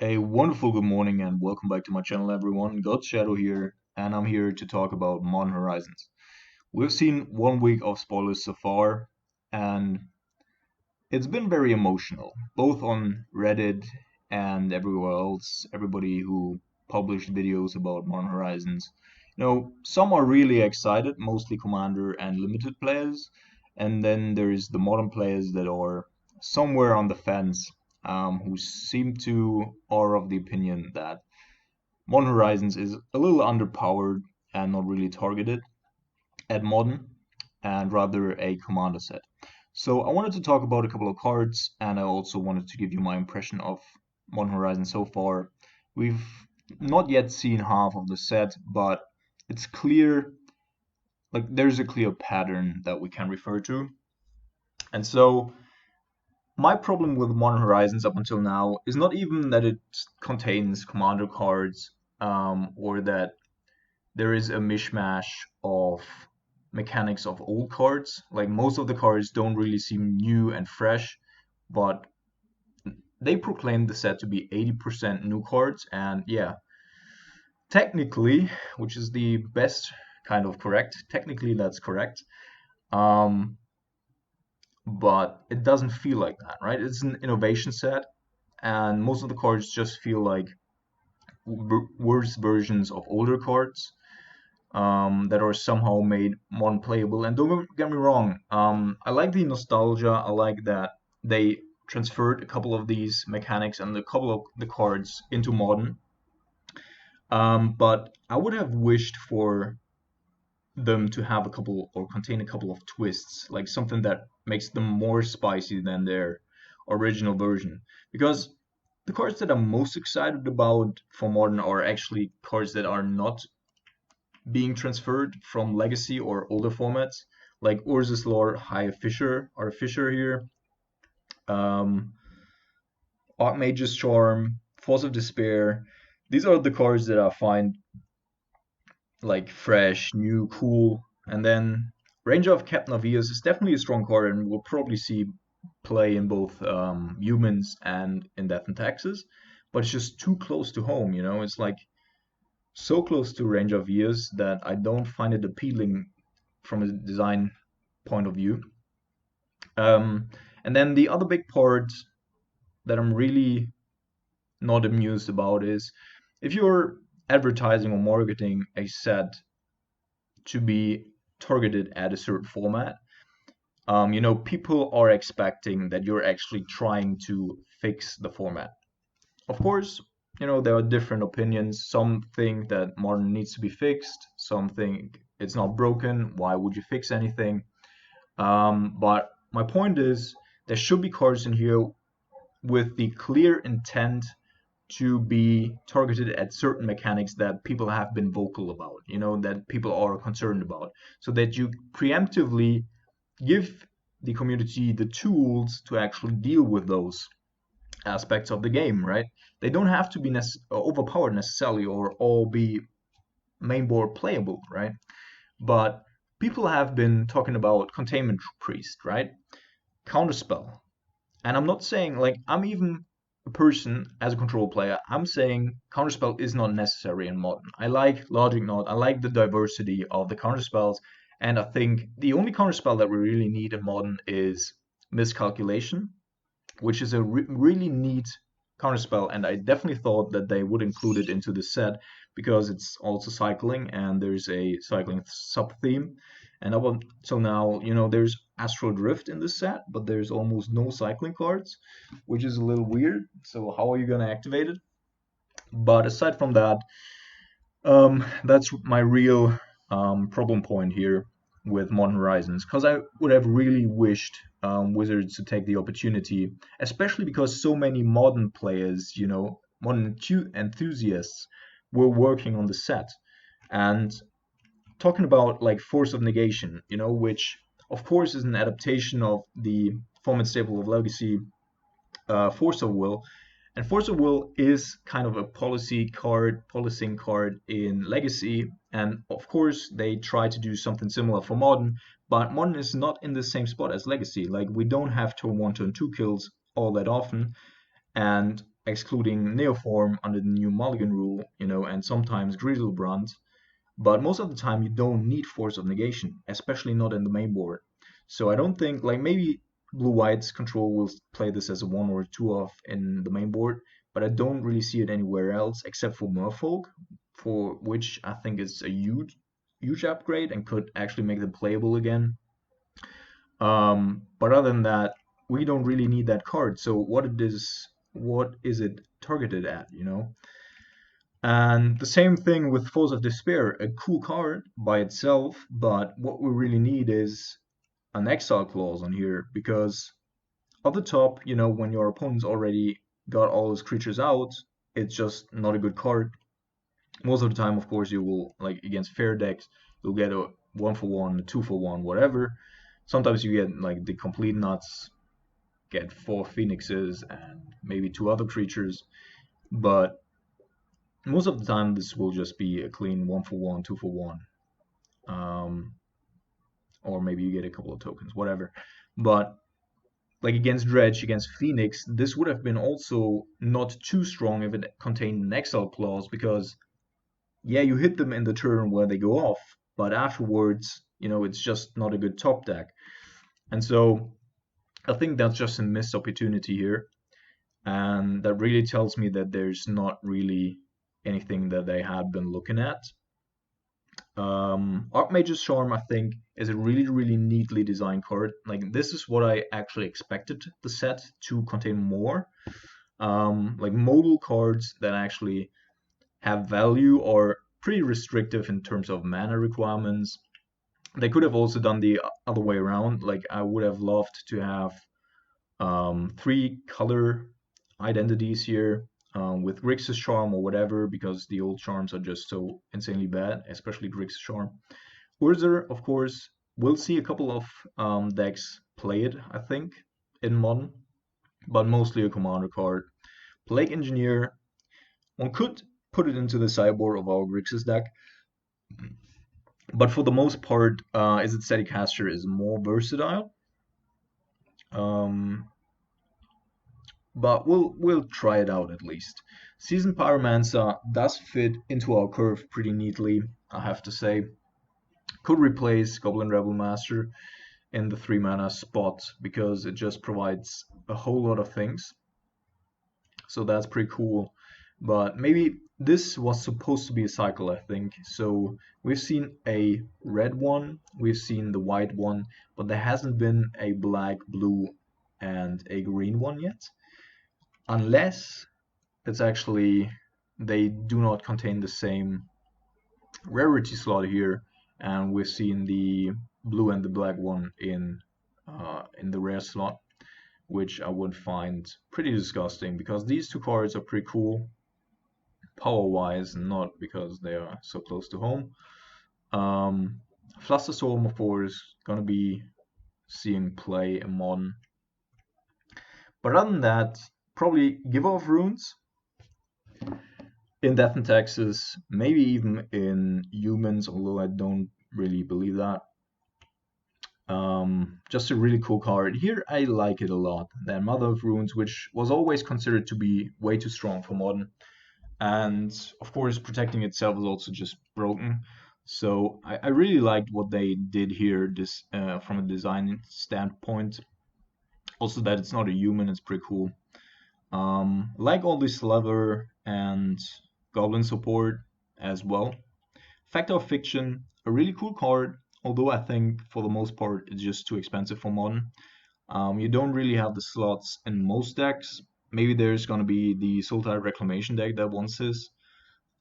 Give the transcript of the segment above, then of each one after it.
A wonderful good morning and welcome back to my channel, everyone. God's Shadow here, and I'm here to talk about Modern Horizons. We've seen 1 week of spoilers so far, and it's been very emotional, both on Reddit and everywhere else. Everybody who published videos about Modern Horizons. Some are really excited, mostly Commander and limited players, and then there's the modern players that are somewhere on the fence, who seem to are of the opinion that Modern Horizons is a little underpowered and not really targeted at Modern, and rather a Commander set. So I wanted to talk about a couple of cards, and I also wanted to give you my impression of Modern Horizon so far. We've not yet seen half of the set, but it's clear, like there's a clear pattern that we can refer to. And so my problem with Modern Horizons up until now is not even that it contains commander cards, or that there is a mishmash of mechanics of old cards. Like most of the cards don't really seem new and fresh, but they proclaim the set to be 80% new cards, and yeah, technically, which is the best kind of correct, technically that's correct. Um, but it doesn't feel like that, right? It's an innovation set, and most of the cards just feel like worse versions of older cards, that are somehow made more playable. And don't get me wrong, I like the nostalgia. I like that they transferred a couple of these mechanics and a couple of the cards into modern. But I would have wished for them to have a couple or contain a couple of twists, like something that makes them more spicy than their original version. Because the cards that I'm most excited about for modern are actually cards that are not being transferred from legacy or older formats, like Urza's Lore, High Fisher, or Fisher here, um, Archmage's Charm, Force of Despair. These are the cards that I find like fresh, new, cool. And then Ranger of Captain Avias is definitely a strong card, and we'll probably see play in both humans and in Death and Taxes. But it's just too close to home, you know? It's like so close to Ranger of Years that I don't find it appealing from a design point of view. Um, and then the other big part that I'm really not amused about is if you're advertising or marketing a set to be targeted at a certain format, people are expecting that you're actually trying to fix the format. Of course, there are different opinions. Some think that modern needs to be fixed. Some think it's not broken. Why would you fix anything? But my point is, there should be cards in here with the clear intent to be targeted at certain mechanics that people have been vocal about, that people are concerned about, so that you preemptively give the community the tools to actually deal with those aspects of the game, right? They don't have to be overpowered necessarily or all be mainboard playable, right? But people have been talking about Containment Priest, right? Counterspell. And I'm not saying, like, I'm even a person as a control player, I'm saying Counterspell is not necessary in modern. I like Logic Knot, I like the diversity of the counterspells, and I think the only counterspell that we really need in modern is Miscalculation, which is a really neat counterspell, and I definitely thought that they would include it into the set because it's also cycling and there's a cycling sub theme. And up until now, there's Astral Drift in this set, but there's almost no cycling cards, which is a little weird. So how are you gonna activate it? But aside from that, that's my real problem point here with Modern Horizons, because I would have really wished Wizards to take the opportunity, especially because so many modern players, modern enthusiasts, were working on the set. And talking about like Force of Negation, which of course is an adaptation of the format staple of Legacy, Force of Will. And Force of Will is kind of a policing card in Legacy. And of course, they try to do something similar for Modern, but Modern is not in the same spot as Legacy. Like, we don't have turn 1, turn 2 kills all that often. And excluding Neoform under the new Mulligan rule, and sometimes Griselbrand. But most of the time, you don't need Force of Negation, especially not in the main board. So I don't think, like, maybe Blue-White's control will play this as a 1 or 2 off in the main board, but I don't really see it anywhere else except for Merfolk, for which I think is a huge upgrade and could actually make them playable again. But other than that, we don't really need that card. So what is it targeted at? And the same thing with Force of Despair, a cool card by itself, but what we really need is an exile clause on here because at the top, when your opponent's already got all his creatures out, it's just not a good card. Most of the time, of course, you will, like against fair decks, you'll get a 1-for-1, a 2-for-1, whatever. Sometimes you get like the complete nuts, get 4 phoenixes and maybe 2 other creatures, but most of the time this will just be a clean 1-for-1, 2-for-1, or maybe you get a couple of tokens, whatever. But like against Dredge, against Phoenix, this would have been also not too strong if it contained an exile clause, because yeah, you hit them in the turn where they go off, but afterwards, it's just not a good top deck. And so I think that's just a missed opportunity here. And that really tells me that there's not really anything that they had been looking at. Archmage's Charm, I think, is a really, really neatly designed card. Like, this is what I actually expected the set to contain more. Like, modal cards that actually have value are pretty restrictive in terms of mana requirements. They could have also done the other way around. Like, I would have loved to have 3 color identities here with Grixis Charm or whatever, because the old charms are just so insanely bad, especially Grixis Charm. Urza, of course, we'll see a couple of decks play it, I think, in Modern, but mostly a commander card. Plague Engineer, one could put it into the sideboard of our Grixis deck, but for the most part, Izzet Steadycaster is more versatile. But we'll try it out at least. Seasoned Pyromancer does fit into our curve pretty neatly, I have to say. Could replace Goblin Rebel Master in the 3 mana spot because it just provides a whole lot of things. So that's pretty cool. But maybe this was supposed to be a cycle, I think. So we've seen a red one, we've seen the white one, but there hasn't been a black, blue, and a green one yet. Unless it's actually they do not contain the same rarity slot here, and we've seen the blue and the black one in the rare slot, which I would find pretty disgusting because these 2 cards are pretty cool power-wise, not because they are so close to home. Flusterstorm, of course, gonna be seeing play in Modern. But other than that, probably Give Off Runes in Death and Taxes, maybe even in Humans, although I don't really believe that. Just a really cool card. Here I like it a lot. Then Mother of Runes, which was always considered to be way too strong for Modern. And of course, protecting itself is also just broken. So I really liked what they did here this from a design standpoint. Also that it's not a human, it's pretty cool. Like all this leather and goblin support as well. Factor of Fiction, a really cool card, although I think for the most part it's just too expensive for Modern. You don't really have the slots in most decks. Maybe there's gonna be the Sultai Reclamation deck that wants this,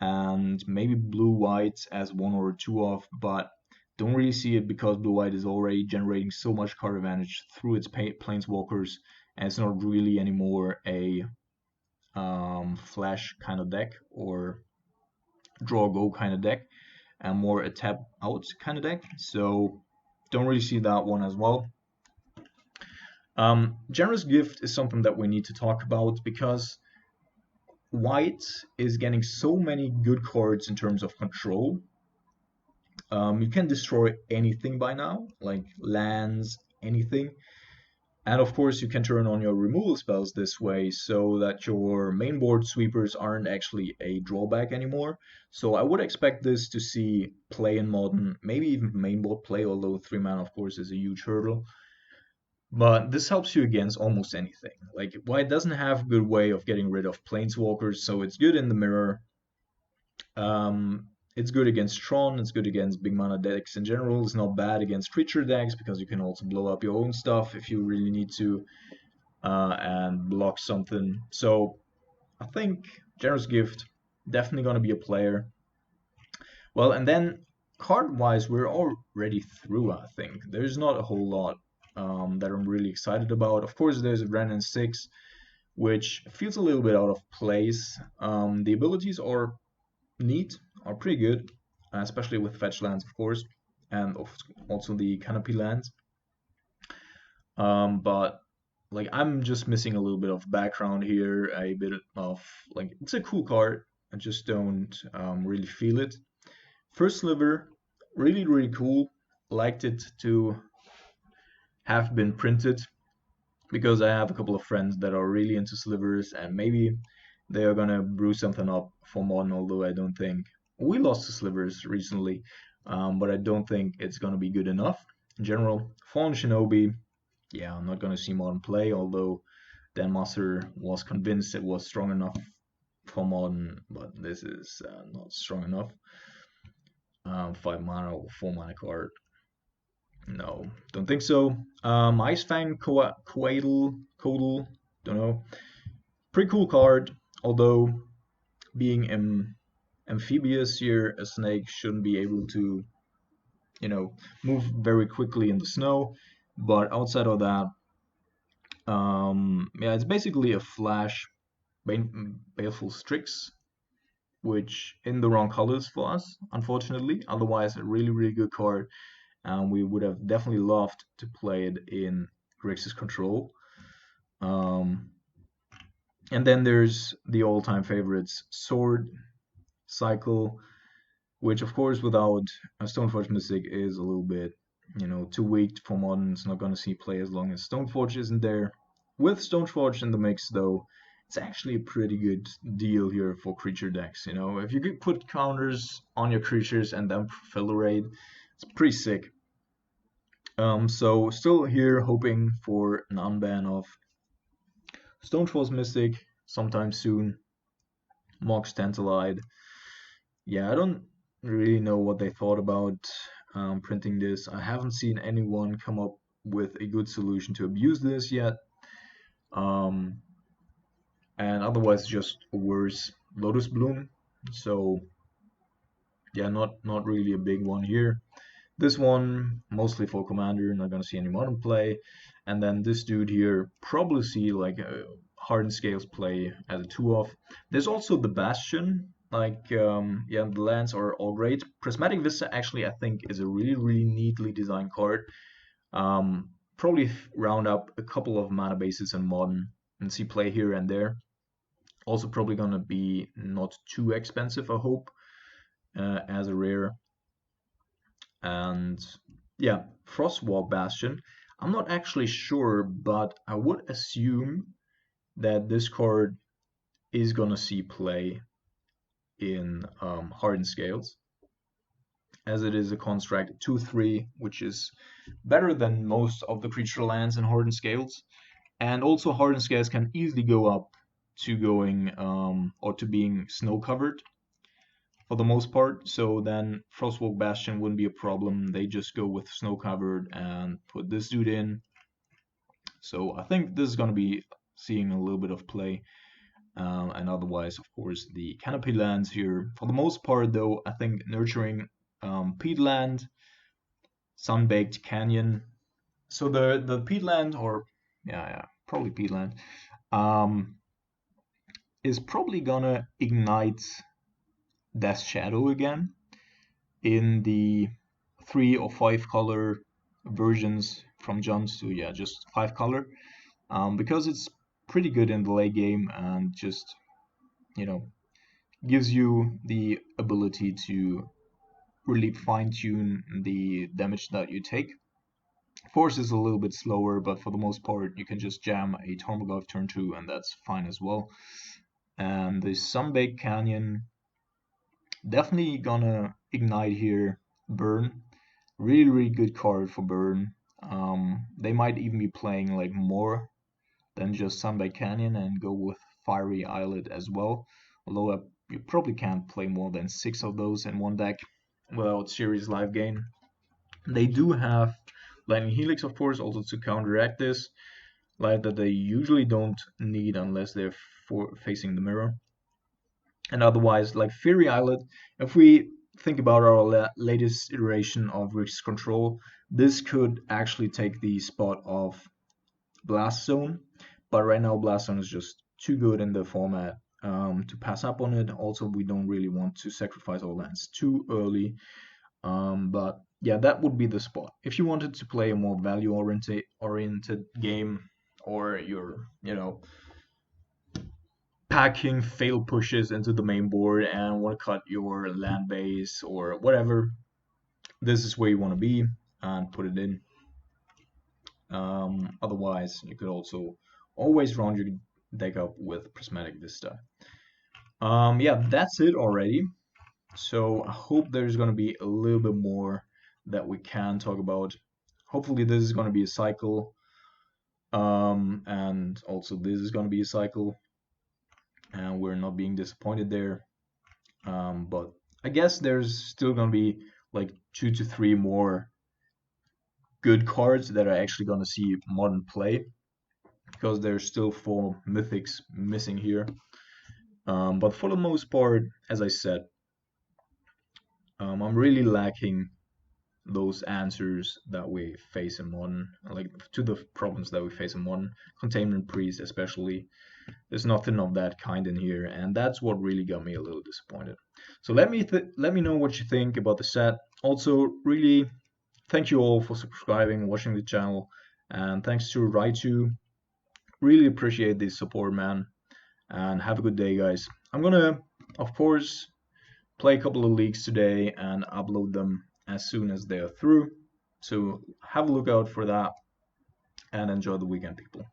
and maybe Blue-White as 1 or 2 off, but don't really see it because Blue-White is already generating so much card advantage through its Planeswalkers, and it's not really anymore a flash kind of deck or draw go kind of deck, and more a tap out kind of deck. So don't really see that one as well. Generous Gift is something that we need to talk about because White is getting so many good cards in terms of control. You can destroy anything by now, like lands, anything. And of course, you can turn on your removal spells this way so that your main board sweepers aren't actually a drawback anymore. So I would expect this to see play in Modern, maybe even main board play, although 3 mana, of course, is a huge hurdle. But this helps you against almost anything. Like, White doesn't have a good way of getting rid of planeswalkers, so it's good in the mirror. It's good against Tron, it's good against big mana decks in general. It's not bad against creature decks because you can also blow up your own stuff if you really need to, and block something. So I think Generous Gift definitely going to be a player. Well, and then card-wise, we're already through, I think. There's not a whole lot that I'm really excited about. Of course, there's Ren and 6, which feels a little bit out of place. The abilities are neat, are pretty good, especially with fetch lands, of course, and also the canopy lands. But like I'm just missing a little bit of background here, a bit of like it's a cool card. I just don't really feel it. First Sliver, really cool. Liked it to have been printed because I have a couple of friends that are really into slivers, and maybe they are gonna brew something up for Modern. Although I don't think we lost to slivers recently, but I don't think it's gonna be good enough. In general, Fallen Shinobi, yeah, I'm not gonna see Modern play. Although Dan Master was convinced it was strong enough for Modern, but this is not strong enough. 5 mana or 4 mana card. No, don't think so. Icefang Coadle, don't know. Pretty cool card, although being amphibious here, a snake shouldn't be able to, move very quickly in the snow. But outside of that, yeah, it's basically a flash Baleful Strix, which in the wrong colors for us, unfortunately. Otherwise, a really good card, and we would have definitely loved to play it in Grixis control. Um, and then there's the all-time favorites, Sword Cycle, which of course without a Stoneforge Mystic is a little bit, too weak for Modern. It's not going to see play as long as Stoneforge isn't there. With Stoneforge in the mix, though, it's actually a pretty good deal here for creature decks. If you could put counters on your creatures and then proliferate, it's pretty sick. So still here hoping for an unban of Stoneforge Mystic sometime soon. Mox Tantalide. Yeah, I don't really know what they thought about printing this. I haven't seen anyone come up with a good solution to abuse this yet. Um, and otherwise just worse Lotus Bloom. So yeah, not really a big one here. This one mostly for Commander, not gonna see any Modern play. And then this dude here probably see like a Hardened Scales play as a 2-off. There's also the Bastion. Like yeah, the lands are all great. Prismatic Vista actually I think is a really neatly designed card. Probably round up a couple of mana bases in Modern and see play here and there. Also probably gonna be not too expensive, I hope, as a rare. And yeah, Frostwalk Bastion. I'm not actually sure, but I would assume that this card is gonna see play in Hardened Scales, as it is a construct 2/3, which is better than most of the creature lands in Hardened Scales. And also Hardened Scales can easily go up to going or to being snow covered for the most part. So then Frostwalk Bastion wouldn't be a problem. They just go with snow covered and put this dude in. So I think this is going to be seeing a little bit of play. And otherwise, of course, the canopy lands here. For the most part, though, I think nurturing peatland, sunbaked canyon. So the peatland, or yeah, probably peatland, um, is probably gonna ignite Death Shadow again in the 3 or 5 color versions from jumps to yeah just 5 color, because it's pretty good in the late game and just gives you the ability to really fine tune the damage that you take course, it's a little bit slower, but for the most part, you can just jam a Tarmogoyf turn 2, and that's fine as well. And the Sunbaked Canyon, definitely gonna ignite here. Burn, really, really good card for Burn. They might even be playing like more than just Sunbaked Canyon and go with Fiery Islet as well. Although you probably can't play more than 6 of those in one deck without serious life gain. They do have Lightning Helix, of course, also to counteract this. Light that they usually don't need unless they're facing the mirror. And otherwise, like Fury Islet, if we think about our latest iteration of Risk Control, this could actually take the spot of Blast Zone. But right now, Blast Zone is just too good in the format to pass up on it. Also, we don't really want to sacrifice our lands too early. But yeah, that would be the spot. If you wanted to play a more value oriented game, or you're, packing fail pushes into the main board and want to cut your land base or whatever, this is where you want to be and put it in. Otherwise, you could also always round your deck up with Prismatic Vista. Yeah, that's it already. So I hope there's going to be a little bit more that we can talk about. Hopefully this is going to be a cycle. And also this is going to be a cycle. And we're not being disappointed there. But I guess there's still going to be like 2 to 3 more good cards that are actually going to see modern play, because there's still 4 mythics missing here. But for the most part, as I said, I'm really lacking those answers that we face in modern, like to the problems that we face in modern. Containment Priest especially, there's nothing of that kind in here, and that's what really got me a little disappointed. So let me know what you think about the set. Also, really thank you all for subscribing, watching the channel, and thanks to Raichu. Really appreciate the support, man, and have a good day, guys. I'm gonna, of course, play a couple of leagues today and upload them as soon as they're through. So have a look out for that and enjoy the weekend, people.